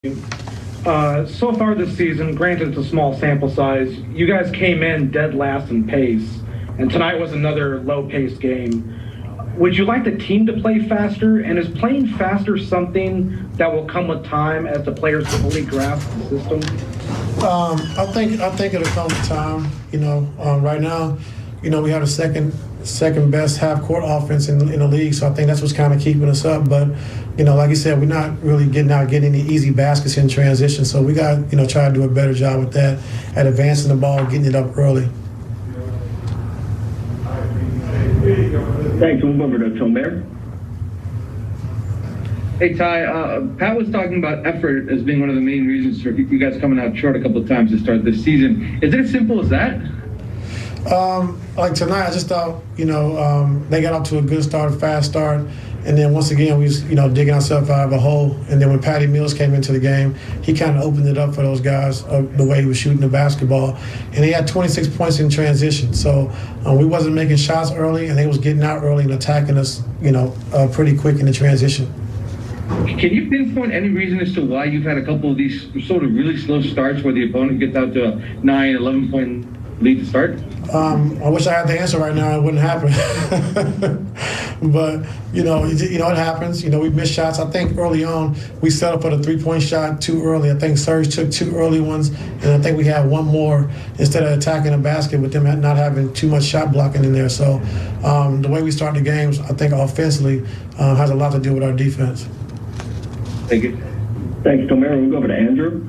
So far this season, granted it's a small sample size, you guys came in dead last in pace, and tonight was another low-paced game. Would you like the team to play faster, and is playing faster something that will come with time as the players fully grasp the system? I think it'll come with time. Right now, we have the second best half court offense in the league, so I think that's what's kind of keeping us up. But like you said, we're not really getting any easy baskets in transition, so we got try to do a better job with that at advancing the ball, getting it up early. Thanks. We'll move over to Tomer. Hey, Ty, Pat was talking about effort as being one of the main reasons for you guys coming out short a couple of times to start this season. Is it as simple as that? Like tonight, I just thought, they got off to a good start, a fast start, and then once again, we was, digging ourselves out of a hole. And then when Patty Mills came into the game, he kind of opened it up for those guys, the way he was shooting the basketball. And he had 26 points in transition. So we wasn't making shots early, and they was getting out early and attacking us, pretty quick in the transition. Can you pinpoint any reason as to why you've had a couple of these sort of really slow starts where the opponent gets out to a 9, 11-point lead to start? I wish I had the answer right now. It wouldn't happen. But, it happens. We missed shots. I think early on we settled for the three-point shot too early. I think Serge took 2 early ones, and I think we had one more instead of attacking the basket with them not having too much shot blocking in there. So the way we start the games, I think offensively has a lot to do with our defense. Thank you. Thanks, Tomer. We'll go over to Andrew.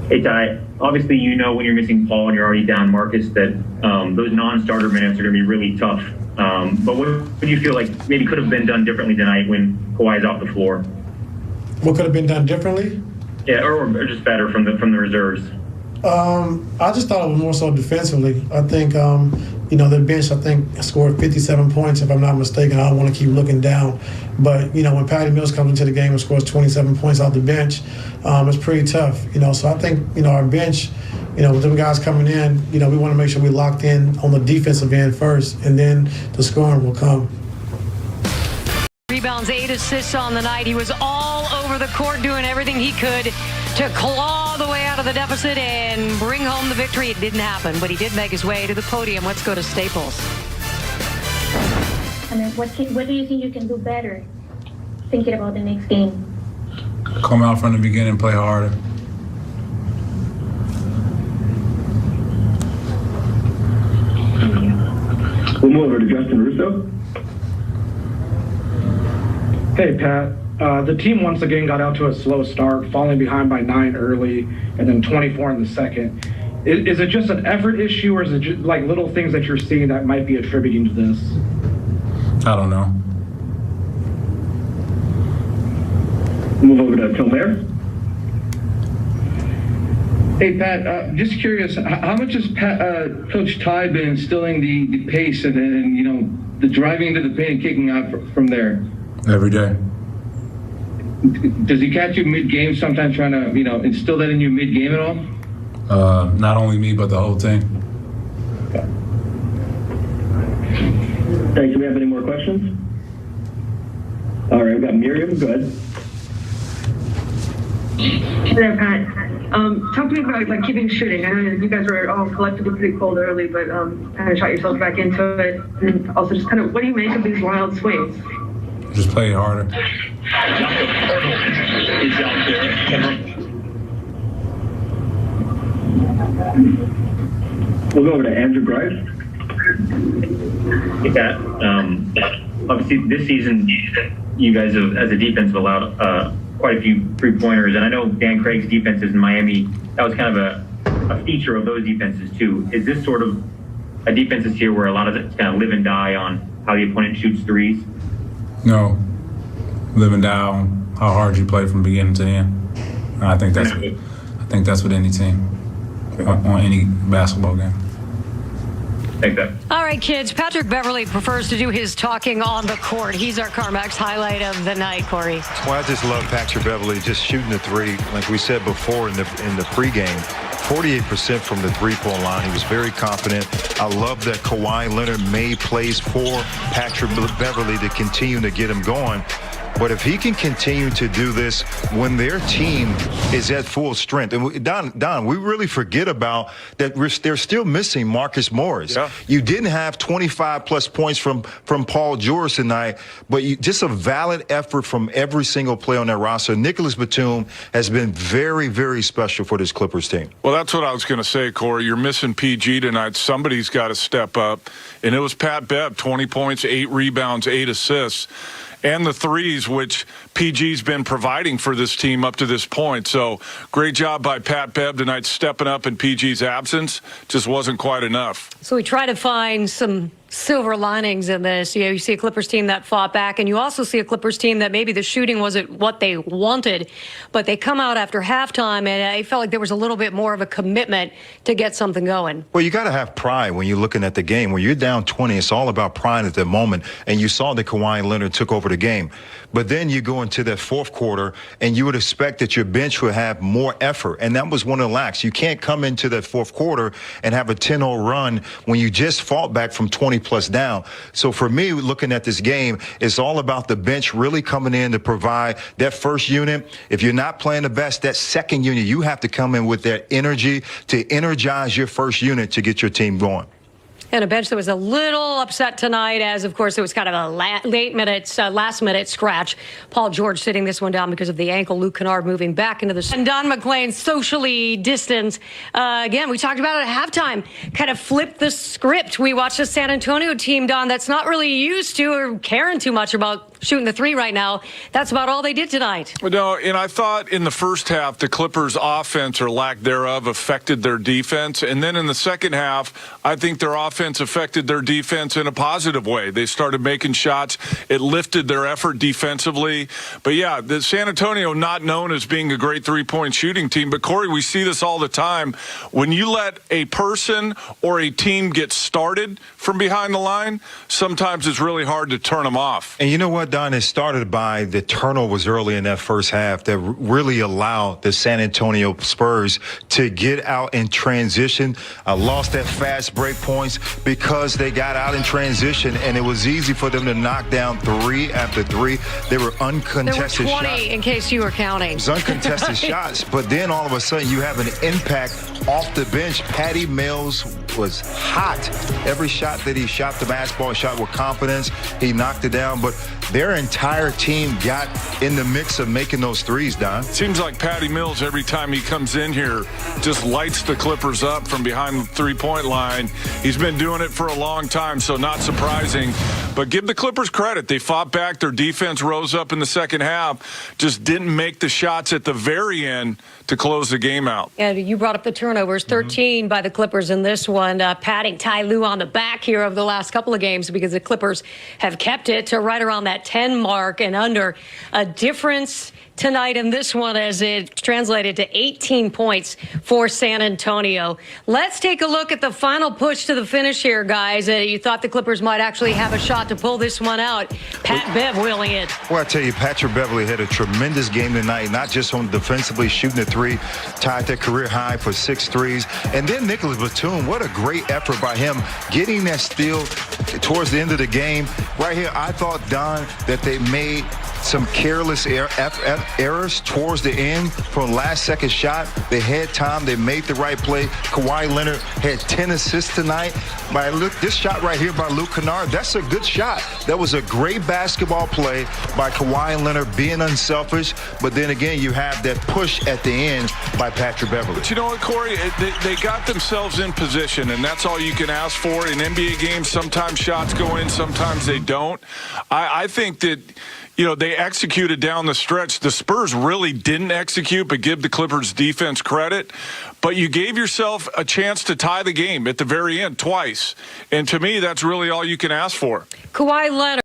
Hey, Ty, obviously when you're missing Paul and you're already down Marcus that those non-starter minutes are going to be really tough. But what do you feel like maybe could have been done differently tonight when Kawhi's off the floor? What could have been done differently? Yeah, or just better from the reserves. I just thought it was more so defensively. I think, the bench, I think, scored 57 points, if I'm not mistaken. I don't want to keep looking down. But, when Patty Mills comes into the game and scores 27 points off the bench, it's pretty tough. So I think, our bench, with them guys coming in, we want to make sure we're locked in on the defensive end first, and then the scoring will come. Rebounds, 8 assists on the night. He was all over the court doing everything he could to claw the way out of the deficit and bring home the victory. It didn't happen, but he did make his way to the podium. Let's go to Staples. I mean, what do you think you can do better thinking about the next game? Come out from the beginning, play harder. We'll move over to Justin Russo. Hey, Pat. The team once again got out to a slow start, falling behind by 9 early and then 24 in the second. Is it just an effort issue, or is it just like little things that you're seeing that might be attributing to this? I don't know. Move over to Tomer. Hey, Pat, just curious, how much has Coach Ty been instilling the pace and the driving into the paint and kicking out from there? Every day. Does he catch you mid-game sometimes trying to, instill that in you mid-game at all? Not only me, but the whole team. Thanks. Do we have any more questions? All right, we've got Miriam. Go ahead. Hey, Pat. Talk to me about keeping shooting. I know you guys were all collectively pretty cold early, but kind of shot yourselves back into it. And also just kind of, what do you make of these wild swings? Just play harder. We'll go over to Andrew Grice. Yeah. Obviously, this season, you guys have, as a defense, have allowed quite a few three-pointers. And I know Dan Craig's defenses in Miami, that was kind of a feature of those defenses, too. Is this sort of a defense this year where a lot of it's kind of live and die on how the opponent shoots threes? No. Live and die on how hard you play from beginning to end. And I think that's with any team on any basketball game. Like that. All right, kids. Patrick Beverley prefers to do his talking on the court. He's our CarMax highlight of the night, Corey. Well, I just love Patrick Beverley just shooting the three. Like we said before in the pregame, 48% from the three-point line. He was very confident. I love that Kawhi Leonard made plays for Patrick Beverley to continue to get him going. But if he can continue to do this when their team is at full strength, and Don, we really forget about that they're still missing Marcus Morris. Yeah. You didn't have 25-plus points from Paul George tonight, but just a valid effort from every single player on that roster. Nicholas Batum has been very, very special for this Clippers team. Well, that's what I was going to say, Corey. You're missing PG tonight. Somebody's got to step up. And it was Pat Bev, 20 points, 8 rebounds, 8 assists. And the threes, which PG's been providing for this team up to this point. So great job by Pat Bev tonight stepping up in PG's absence. Just wasn't quite enough. So we try to find some silver linings in this. You see a Clippers team that fought back, and you also see a Clippers team that maybe the shooting wasn't what they wanted, but they come out after halftime, and I felt like there was a little bit more of a commitment to get something going. Well, you got to have pride when you're looking at the game. When you're down 20, it's all about pride at the moment, and you saw that Kawhi Leonard took over the game. But then you go into that fourth quarter, and you would expect that your bench would have more effort, and that was one of the lacks. You can't come into that fourth quarter and have a 10-0 run when you just fought back from 20-plus down. So for me, looking at this game, it's all about the bench really coming in to provide that first unit. If you're not playing the best, that second unit, you have to come in with that energy to energize your first unit to get your team going. And a bench that was a little upset tonight, as of course it was kind of a last minute scratch. Paul George sitting this one down because of the ankle. Luke Kennard moving back into the. And Don McClain socially distanced. Again, we talked about it at halftime. Kind of flipped the script. We watched a San Antonio team, Don, that's not really used to or caring too much about shooting the three right now. That's about all they did tonight. No, and I thought in the first half, the Clippers' offense or lack thereof affected their defense. And then in the second half, I think their offense affected their defense in a positive way. They started making shots. It lifted their effort defensively. But yeah, the San Antonio not known as being a great three-point shooting team. But Corey, we see this all the time. When you let a person or a team get started from behind the line, sometimes it's really hard to turn them off. And you know what, Don? It started by the turnovers early in that first half that really allowed the San Antonio Spurs to get out in transition. Lost that fast break points because they got out in transition, and it was easy for them to knock down 3 after 3. They were uncontested there were 20 shots. in case you were counting. It was uncontested shots, but then all of a sudden you have an impact off the bench. Patty Mills was hot. Every shot that he shot, the basketball shot with confidence. He knocked it down, but their entire team got in the mix of making those threes, Don. Seems like Patty Mills, every time he comes in here, just lights the Clippers up from behind the three-point line. He's been doing it for a long time, so not surprising. But give the Clippers credit. They fought back. Their defense rose up in the second half, just didn't make the shots at the very end to close the game out. And you brought up the turnovers, 13 by the Clippers in this one, patting Ty Lue on the back here over the last couple of games because the Clippers have kept it to right around that 10 mark and under. A difference tonight in this one as it translated to 18 points for San Antonio. Let's take a look at the final push to the finish here, guys. You thought the Clippers might actually have a shot to pull this one out. Pat Bev wheeling it. Well, I tell you, Patrick Beverley had a tremendous game tonight, not just on defensively shooting the three, tied that career high for 6 threes. And then Nicholas Batum, what a great effort by him, getting that steal towards the end of the game. Right here, I thought, Don, that they made some careless errors towards the end from last-second shot. They had time. They made the right play. Kawhi Leonard had 10 assists tonight. This shot right here by Luke Kennard, that's a good shot. That was a great basketball play by Kawhi Leonard being unselfish. But then again, you have that push at the end by Patrick Beverley. But you know what, Corey? They got themselves in position, and that's all you can ask for. In NBA games, sometimes shots go in, sometimes they don't. I think that, you know, they executed down the stretch. The Spurs really didn't execute, but give the Clippers defense credit. But you gave yourself a chance to tie the game at the very end twice. And to me, that's really all you can ask for. Kawhi Leonard.